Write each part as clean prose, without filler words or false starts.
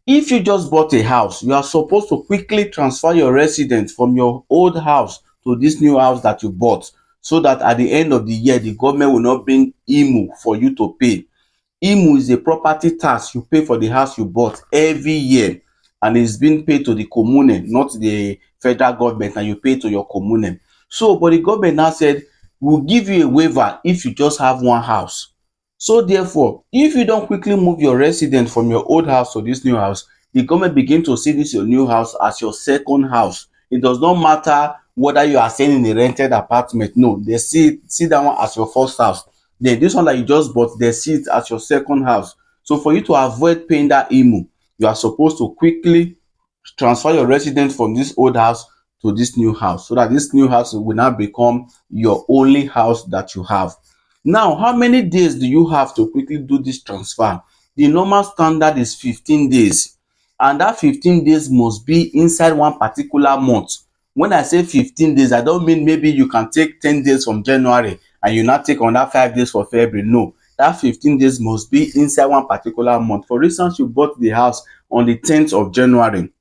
If you just bought a house, you are supposed to quickly transfer your residence from your old house to this new house that you bought, so that at the end of the year the government will not bring IMU for you to pay. IMU is a property tax you pay for the house you bought every year, and it's being paid to the commune, not the federal government, and you pay to your commune. So but the government now said, we'll give you a waiver if you just have one house. So therefore, if you don't quickly move your residence from your old house to this new house, the government begin to see this your new house as your second house. It does not matter whether you are staying in a rented apartment. No, they see that one as your first house. Then this one that you just bought, they see it as your second house. So for you to avoid paying that IMU, you are supposed to quickly transfer your residence from this old house to this new house, so that this new house will now become your only house that you have. Now, how many days do you have to quickly do this transfer? The normal standard is 15 days, and that 15 days must be inside one particular month. When I say 15 days, I don't mean maybe you can take 10 days from January and you not take another 5 days for February. No, that 15 days must be inside one particular month. For instance, you bought the house on the 10th of January.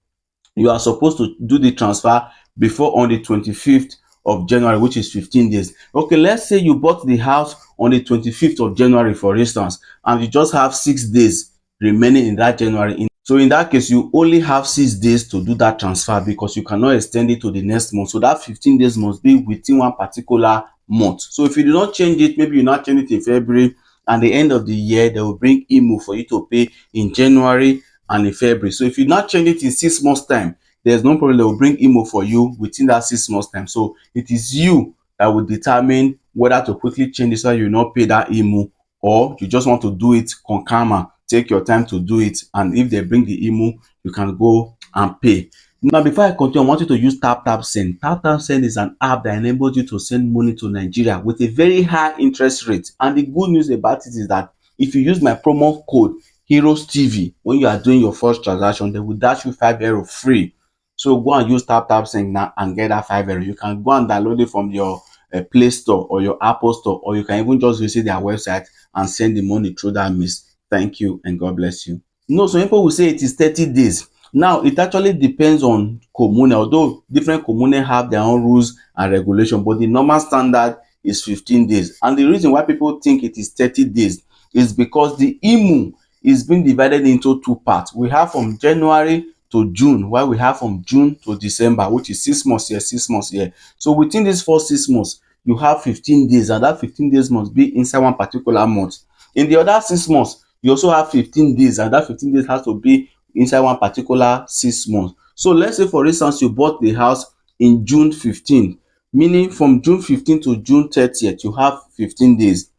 You are supposed to do the transfer before on the 25th of January, which is 15 days. Okay, let's say you bought the house on the 25th of January, for instance, and you just have 6 days remaining in that January. So in that case, you only have 6 days to do that transfer, because you cannot extend it to the next month. So that 15 days must be within one particular month. So if you do not change it, maybe you not change it in February, and the end of the year they will bring IMU for you to pay in January and in February. So if you not change it in 6 months time, there's no problem. They will bring IMU for you within that 6 months time. So it is you that will determine whether to quickly change this, so you not pay that IMU, or you just want to do it con calma. Take your time to do it, and if they bring the IMU, you can go and pay. Now, before I continue, I want you to use TapTapSend. TapTapSend is an app that enables you to send money to Nigeria with a very high interest rate. And the good news about it is that if you use my promo code Heroes TV when you are doing your first transaction, they will dash you €5 free. So go and use TapTapSend now and get that €5. You can go and download it from your Play Store or your Apple Store, or you can even just visit their website and send the money through that means. Thank you and God bless you. No, some people will say it is 30 days. Now, it actually depends on commune, although different commune have their own rules and regulation, but the normal standard is 15 days. And the reason why people think it is 30 days is because the IMU is being divided into two parts. We have from January to June, while we have from June to December, which is 6 months here, 6 months here. So within these first 6 months, you have 15 days, and that 15 days must be inside one particular month. In the other 6 months, you also have 15 days, and that 15 days has to be inside one particular 6 months. So let's say, for instance, you bought the house in June 15, meaning from June 15 to June 30th, you have 15 days.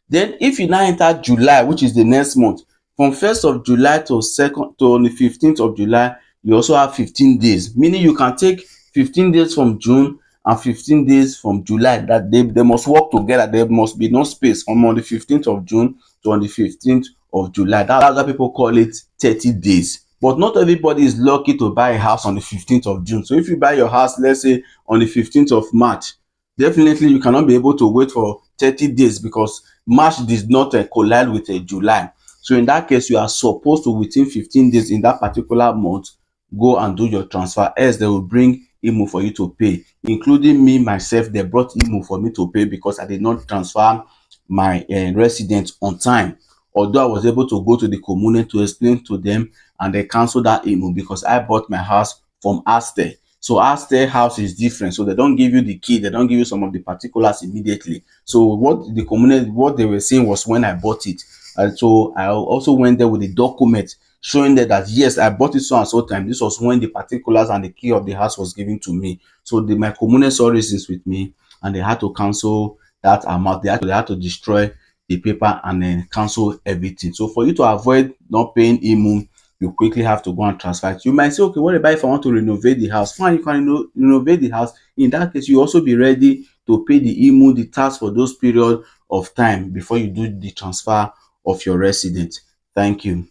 Then if you now enter July, which is the next month, from 1st of July to the 15th of July, you also have 15 days, meaning you can take 15 days from June and 15 days from July. That they must work together. There must be no space from on the 15th of June to on the 15th of July. That's why people call it 30 days. But not everybody is lucky to buy a house on the 15th of June. So if you buy your house, let's say on the 15th of March, definitely you cannot be able to wait for 30 days, because March did not collide with July. So in that case, you are supposed to, within 15 days in that particular month, go and do your transfer, else they will bring IMU for you to pay. Including me, myself, they brought IMU for me to pay because I did not transfer my residence on time. Although I was able to go to the commune to explain to them, and they canceled that IMU because I bought my house from Aste. So Aste house is different. So they don't give you the key, they don't give you some of the particulars immediately. So what the commune, what they were saying was when I bought it. And so I also went there with the document showing that yes, I bought it so and so time. This was when the particulars and the key of the house was given to me. So my commune saw reasons with me, and they had to cancel that amount. They had to destroy the paper and then cancel everything. So for you to avoid not paying IMU, you quickly have to go and transfer it. You might say, okay, what about if I want to renovate the house? Fine, you can renovate the house. In that case, you also be ready to pay the IMU, the tax for those period of time before you do the transfer of your residence. Thank you.